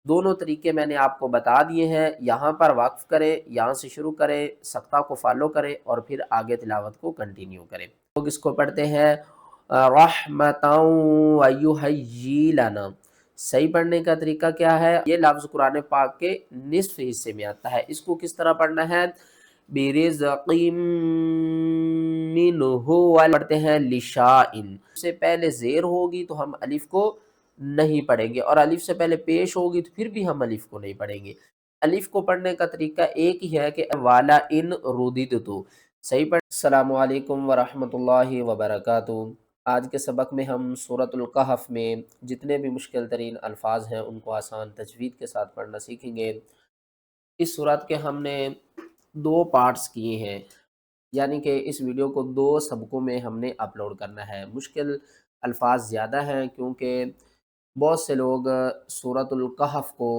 دونوں طریقے میں نے آپ کو بتا دیے ہیں، یہاں پر وقف کریں، یہاں سے شروع کریں، سقطہ کو فالو کریں اور پھر آگے تلاوت کو کنٹینیو کریں۔ لوگ اس کو پڑھتے ہیں رحمتاً ویہیی لنا۔ صحیح پڑھنے کا طریقہ کیا ہے؟ یہ لفظ قرآن پاک کے نصف حصے میں آتا ہے، اس کو کس طرح پڑھنا ہے؟ برزق منہ پڑھتے ہیں لشائن، سے پہلے زیر ہوگی تو ہم الف کو نہیں پڑھیں گے، اور الف سے پہلے پیش ہوگی تو پھر بھی ہم الف کو نہیں پڑھیں گے۔ الف کو پڑھنے کا طریقہ ایک ہی ہے کہ والا ان رودیدتو۔ صحیح پڑھ۔ السلام علیکم ورحمۃ اللہ وبرکاتہ۔ آج کے سبق میں ہم سورۃ الکہف میں جتنے بھی مشکل ترین الفاظ ہیں ان کو آسان تجوید کے ساتھ پڑھنا سیکھیں گے۔ اس سورت کے ہم نے 2 پارٹس کیے ہیں، یعنی کہ اس ویڈیو کو 2 سبقوں میں ہم نے اپلوڈ کرنا ہے۔ مشکل الفاظ زیادہ ہیں کیونکہ بہت سے لوگ سورۃ الکہف کو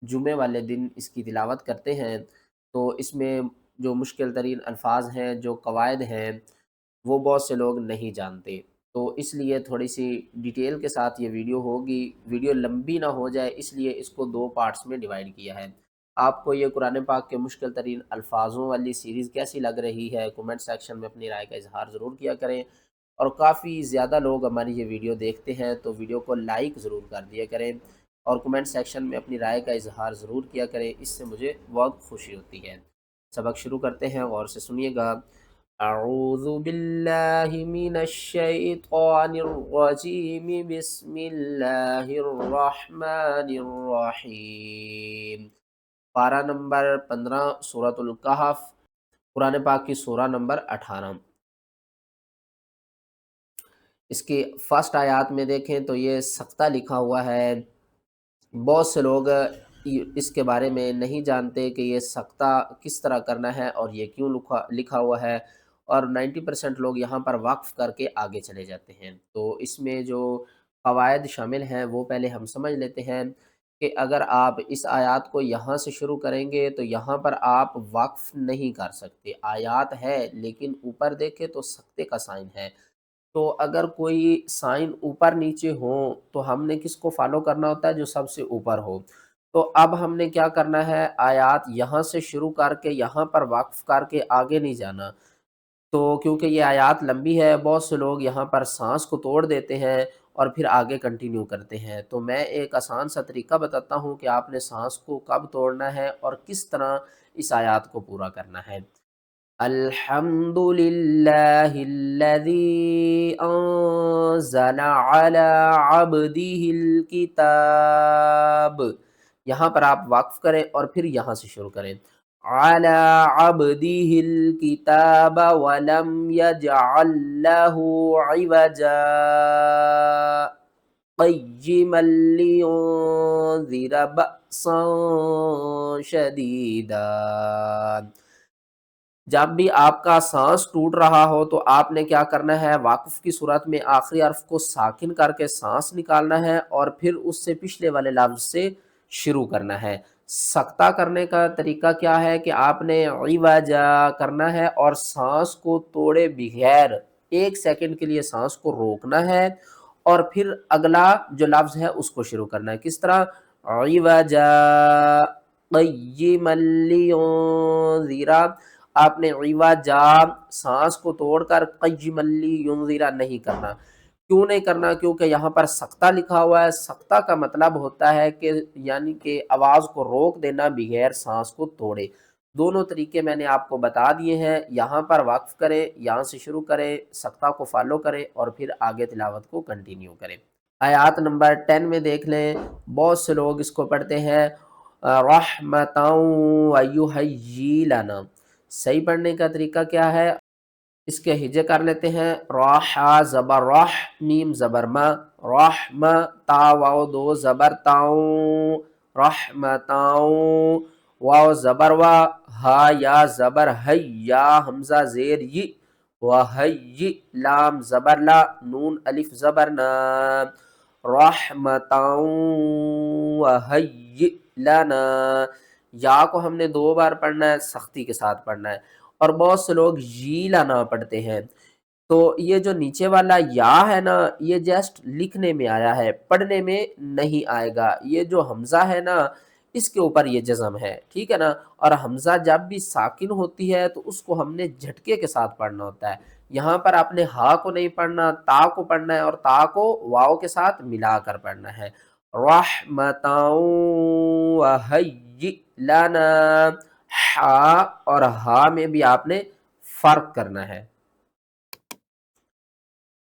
جمعے والے دن اس کی تلاوت کرتے ہیں، تو اس میں جو مشکل ترین الفاظ ہیں، جو قواعد ہیں، وہ بہت سے لوگ نہیں جانتے، تو اس لیے تھوڑی سی ڈیٹیل کے ساتھ یہ ویڈیو ہوگی، ویڈیو لمبی نہ ہو جائے اس لیے اس کو 2 پارٹس میں ڈیوائیڈ کیا ہے۔ آپ کو یہ قرآن پاک کے مشکل ترین الفاظوں والی سیریز کیسی لگ رہی ہے؟ کومنٹ سیکشن میں اپنی رائے کا اظہار ضرور کیا کریں، اور کافی زیادہ لوگ ہماری یہ ویڈیو دیکھتے ہیں تو ویڈیو کو لائک ضرور کر دیا کریں، اور کومنٹ سیکشن میں اپنی رائے کا اظہار ضرور کیا کریں، اس سے مجھے بہت خوشی ہوتی ہے۔ سبق شروع کرتے ہیں، غور سے سنیے گا۔ اعوذ باللہ من الشیطان الرجیم، بسم اللہ الرحمن الرحیم۔ پارہ نمبر 15 سورۃ الکہف، قرآن پاک کی سورہ نمبر 18۔ اس کی فرسٹ آیات میں دیکھیں تو یہ سقطہ لکھا ہوا ہے۔ بہت سے لوگ اس کے بارے میں نہیں جانتے کہ یہ سقطہ کس طرح کرنا ہے اور یہ کیوں لکھا ہوا ہے، اور 90% لوگ یہاں پر وقف کر کے آگے چلے جاتے ہیں۔ تو اس میں جو قواعد شامل ہیں وہ پہلے ہم سمجھ لیتے ہیں کہ اگر آپ اس آیات کو یہاں سے شروع کریں گے تو یہاں پر آپ وقف نہیں کر سکتے۔ آیات ہے لیکن اوپر دیکھیں تو سقطے کا سائن ہے، تو اگر کوئی سائن اوپر نیچے ہوں تو ہم نے کس کو فالو کرنا ہوتا ہے؟ جو سب سے اوپر ہو۔ تو اب ہم نے کیا کرنا ہے؟ آیات یہاں سے شروع کر کے یہاں پر وقف کر کے آگے نہیں جانا، تو کیونکہ یہ آیات لمبی ہے، بہت سے لوگ یہاں پر سانس کو توڑ دیتے ہیں اور پھر آگے کنٹینیو کرتے ہیں۔ تو میں ایک آسان سا طریقہ بتاتا ہوں کہ آپ نے سانس کو کب توڑنا ہے اور کس طرح اس آیات کو پورا کرنا ہے۔ الحمد للہ الذی انزل علی عبدہ الکتاب۔ یہاں پر آپ وقف کریں اور پھر یہاں سے شروع کریں۔ علی عبدہ الکتاب ولم یجعل لہ عوجا قیما لینذر بأسا شدیدا۔ جب بھی آپ کا سانس ٹوٹ رہا ہو تو آپ نے کیا کرنا ہے؟ واقف کی صورت میں آخری حرف کو ساکن کر کے سانس نکالنا ہے اور پھر اس سے پچھلے والے لفظ سے شروع کرنا ہے۔ سقطہ کرنے کا طریقہ کیا ہے کہ آپ نے عوجا کرنا ہے اور سانس کو توڑے بغیر 1 سیکنڈ کے لیے سانس کو روکنا ہے، اور پھر اگلا جو لفظ ہے اس کو شروع کرنا ہے۔ کس طرح؟ عوجا قیما لینذر۔ آپ نے عوجا سانس کو توڑ کر قیما لینذر نہیں کرنا۔ کیوں نہیں کرنا؟ کیونکہ یہاں پر سقطہ لکھا ہوا ہے۔ سقطہ کا مطلب ہوتا ہے کہ یعنی کہ آواز کو روک دینا بغیر سانس کو توڑے۔ دونوں طریقے میں نے آپ کو بتا دیے ہیں، یہاں پر وقف کریں، یہاں سے شروع کریں، سقطہ کو فالو کریں اور پھر آگے تلاوت کو کنٹینیو کریں۔ آیات نمبر 10 میں دیکھ لیں، بہت سے لوگ اس کو پڑھتے ہیں رحمتاً ویہیی لنا۔ صحیح پڑھنے کا طریقہ کیا ہے؟ اس کے ہجے کر لیتے ہیں۔ راح زبر راح، میم زبر ما، رحم، تا واو 2 زبر تاؤں، رحمتاؤں، واو زبر وا، ہا یا زبر ہے، یا حمزہ زیر ی، وہی، لام زبر لا، نون الف زبر نا، رحمتاؤں وہی لنا۔ یا کو ہم نے 2 بار پڑھنا ہے، سختی کے ساتھ پڑھنا ہے، اور بہت سے لوگ جی لانا پڑھتے ہیں۔ تو یہ جو نیچے والا یا ہے نا، یہ جسٹ لکھنے میں آیا ہے، پڑھنے میں نہیں آئے گا۔ یہ جو حمزہ ہے نا، اس کے اوپر یہ جزم ہے، ٹھیک ہے نا۔ اور حمزہ جب بھی ساکن ہوتی ہے تو اس کو ہم نے جھٹکے کے ساتھ پڑھنا ہوتا ہے۔ یہاں پر آپ نے ہا کو نہیں پڑھنا، تا کو پڑھنا ہے، اور تا کو واو کے ساتھ ملا کر پڑھنا ہے۔ رحمتاً وہیئ لنا، ہا اور ہا میں بھی آپ نے فرق کرنا ہے۔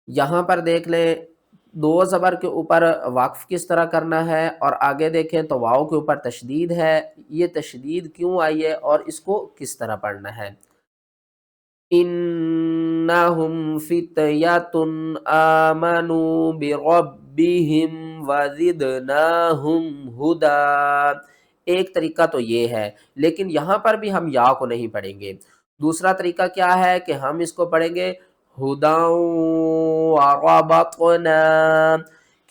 یہاں پر دیکھ لیں دو زبر کے اوپر وقف کس طرح کرنا ہے، اور آگے دیکھیں تو واؤ کے اوپر تشدید ہے۔ یہ تشدید کیوں آئی ہے اور اس کو کس طرح پڑھنا ہے؟ انہم فتیۃ آمنوا بربہم وزدناہم ہدی۔ ایک طریقہ تو یہ ہے، لیکن یہاں پر بھی ہم یا کو نہیں پڑھیں گے۔ دوسرا طریقہ کیا ہے کہ ہم اس کو پڑھیں گے ہدی وربطنا۔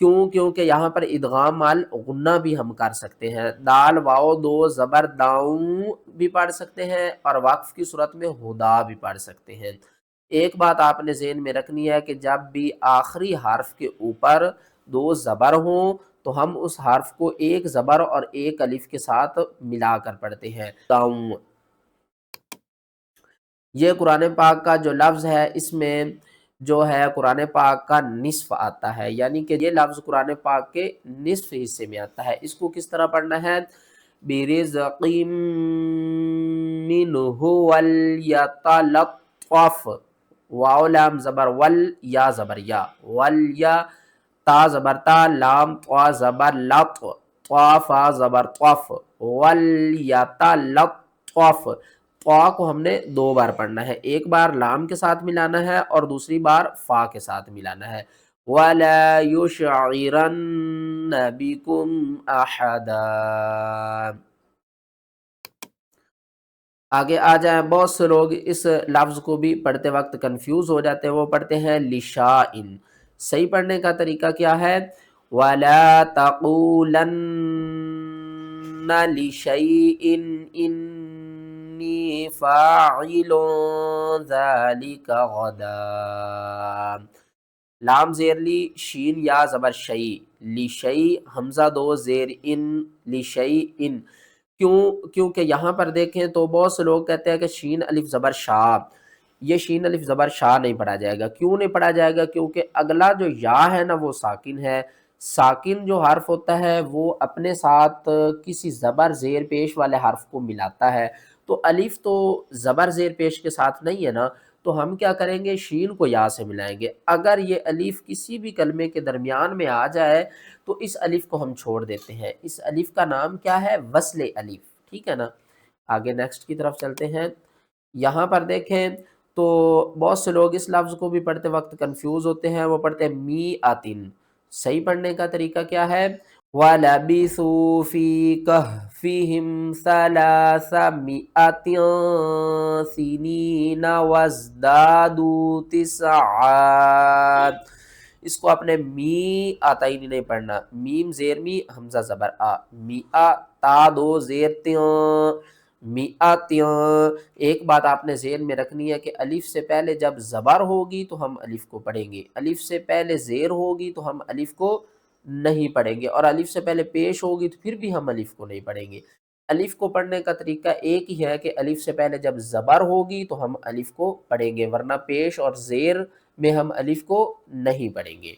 کیوں؟ کیونکہ یہاں پر ادغام مال غنہ بھی ہم کر سکتے ہیں، دال واؤ دو زبر داؤں بھی پڑھ سکتے ہیں، اور وقف کی صورت میں ہدا بھی پڑھ سکتے ہیں۔ ایک بات آپ نے ذہن میں رکھنی ہے کہ جب بھی آخری حرف کے اوپر دو زبر ہوں تو ہم اس حرف کو ایک زبر اور ایک الف کے ساتھ ملا کر پڑھتے ہیں۔ داؤں، یہ قرآن پاک کا جو لفظ ہے اس میں جو ہے قرآن پاک کا نصف آتا ہے، یعنی کہ یہ لفظ قرآن پاک کے نصف حصے میں آتا ہے۔ اس کو کس طرح پڑھنا ہے؟ بِرِزْقٍ مِّنْهُ وَلْيَتَلَطَّفْ، واو لام زبر ول، یا زبر یا، والیا، تا زبر تا، لام طا زبر لط، طا فا زبر طف، وَلْيَتَلَطَّفْ۔ طا کو ہم نے دو بار پڑھنا ہے، ایک بار لام کے ساتھ ملانا ہے اور دوسری بار فا کے ساتھ ملانا ہے۔ وَلَا يُشْعِرَنَّ بِكُمْ أَحَدًا۔ آگے آ جائیں، بہت سے لوگ اس لفظ کو بھی پڑھتے وقت کنفیوز ہو جاتے ہیں، وہ پڑھتے ہیں لِشَاءٍ۔ صحیح پڑھنے کا طریقہ کیا ہے؟ وَلَا تَقُولَنَّ لِشَيْءٍ إِنِّي فَاعِلٌ ذَلِكَ غَدًا۔ لام زیر لی، شین یا زبر شئی، لِشَيْء، حمزہ دو زیر ان، لِشَيْءٍ۔ کیونکہ یہاں پر دیکھیں تو بہت سے لوگ کہتے ہیں کہ شین الف زبر شا، یہ شین الف زبر شا نہیں پڑھا جائے گا۔ کیوں نہیں پڑھا جائے گا؟ کیونکہ اگلا جو یا ہے نا وہ ساکن ہے۔ ساکن جو حرف ہوتا ہے وہ اپنے ساتھ کسی زبر زیر پیش والے حرف کو ملاتا ہے، تو الف تو زبر زیر پیش کے ساتھ نہیں ہے نا، تو ہم کیا کریں گے؟ شین کو یا سے ملائیں گے۔ اگر یہ الف کسی بھی کلمے کے درمیان میں آ جائے تو اس الف کو ہم چھوڑ دیتے ہیں۔ اس الف کا نام کیا ہے؟ وصل الف، ٹھیک ہے نا۔ آگے نیکسٹ کی طرف چلتے ہیں۔ یہاں پر دیکھیں تو بہت سے لوگ اس لفظ کو بھی پڑھتے وقت کنفیوز ہوتے ہیں، وہ پڑھتے ہیں می آتن۔ صحیح پڑھنے کا طریقہ کیا ہے؟ وَلَبِثُوا فِي كَهْفِهِمْ 300 سِنِينَ وَازْدَادُوا تِسْعًا۔ اس کو اپنے می آتا ہی نہیں پڑھنا، میم زیر می، حمزہ زبر آ، می آ، تا دو زیر تیوں، می آتیوں۔ ایک بات آپ نے ذہن میں رکھنی ہے کہ الف سے پہلے جب زبر ہوگی تو ہم الف کو پڑھیں گے، الف سے پہلے زیر ہوگی تو ہم الف کو نہیں پڑھیں گے، اور الف سے پہلے پیش ہوگی تو پھر بھی ہم الف کو نہیں پڑھیں گے۔ الف کو پڑھنے کا طریقہ ایک ہی ہے کہ الف سے پہلے جب زبر ہوگی تو ہم الف کو پڑھیں گے، ورنہ پیش اور زیر میں ہم الف کو نہیں پڑھیں گے۔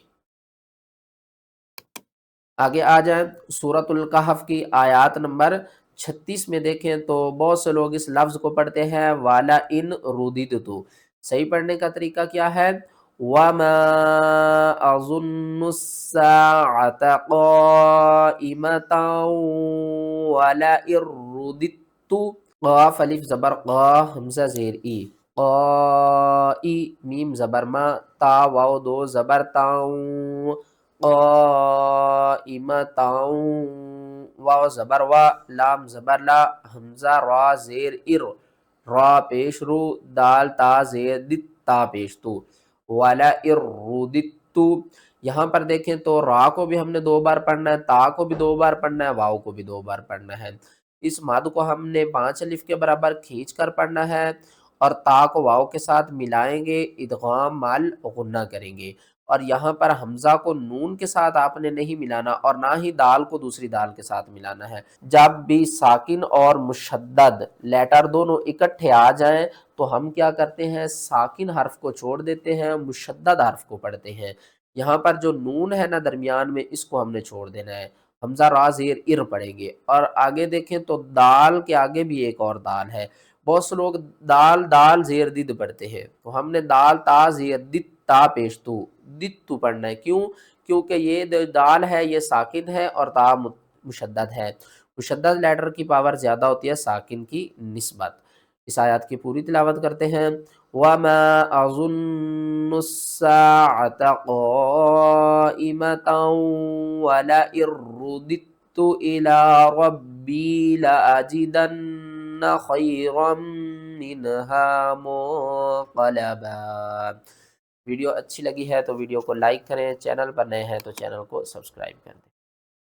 آگے آ جائیں، سورۃ الکہف کی آیات نمبر 36 میں دیکھیں تو بہت سے لوگ اس لفظ کو پڑھتے ہیں والا ان رودیدتُ۔ صحیح پڑھنے کا طریقہ کیا ہے؟ وَمَا أَظُنُّ السَّاعَةَ قَائِمَةً وَلَئِن رُّدِدتُّ۔ قاف الف زبر قا، حمزہ زیر ای، قائی، میم زبر ما، تا واو دو زبر تاؤں، قائمتاؤں، واو زبر وا، لام زبر لا، حمزہ را زیر ار، را پیش رو، دال تا زیر دت، تا پیش تو، وَلَئِن رُّدِدتُّ۔ یہاں پر دیکھیں تو را کو بھی ہم نے دو بار پڑھنا ہے، تا کو بھی دو بار پڑھنا ہے، واو کو بھی دو بار پڑھنا ہے۔ اس مد کو ہم نے 5 الف کے برابر کھینچ کر پڑھنا ہے، اور تا کو واو کے ساتھ ملائیں گے، ادغام مال غنہ کریں گے، اور یہاں پر حمزہ کو نون کے ساتھ آپ نے نہیں ملانا اور نہ ہی دال کو دوسری دال کے ساتھ ملانا ہے۔ جب بھی ساکن اور مشدد لیٹر دونوں اکٹھے آ جائیں تو ہم کیا کرتے ہیں، ساکن حرف کو چھوڑ دیتے ہیں، مشدد حرف کو پڑھتے ہیں۔ یہاں پر جو نون ہے نا درمیان میں، اس کو ہم نے چھوڑ دینا ہے، حمزہ را زیر ار پڑھیں گے۔ اور آگے دیکھیں تو دال کے آگے بھی ایک اور دال ہے، بہت سے لوگ دال زیر دد پڑھتے ہیں، تو ہم نے دال تا زیر دد تا پیش تو دد تو پڑھنا ہے۔ کیوں؟ کیونکہ یہ دال ہے یہ ساکن ہے اور تا مشدد ہے، مشدد لیٹر کی پاور زیادہ ہوتی ہے ساکن کی نسبت۔ اس آیات کی پوری تلاوت کرتے ہیں۔ وَمَا أَظُنُّ السَّاعَةَ قَائِمَةً وَلَئِن رُّدِدتُّ إِلَىٰ رَبِّي لَأَجِدَنَّ خَيْرًا مِّنْهَا مُنقَلَبًا۔ ویڈیو اچھی لگی ہے تو ویڈیو کو لائک کریں، چینل پر نئے ہیں تو چینل کو سبسکرائب کریں۔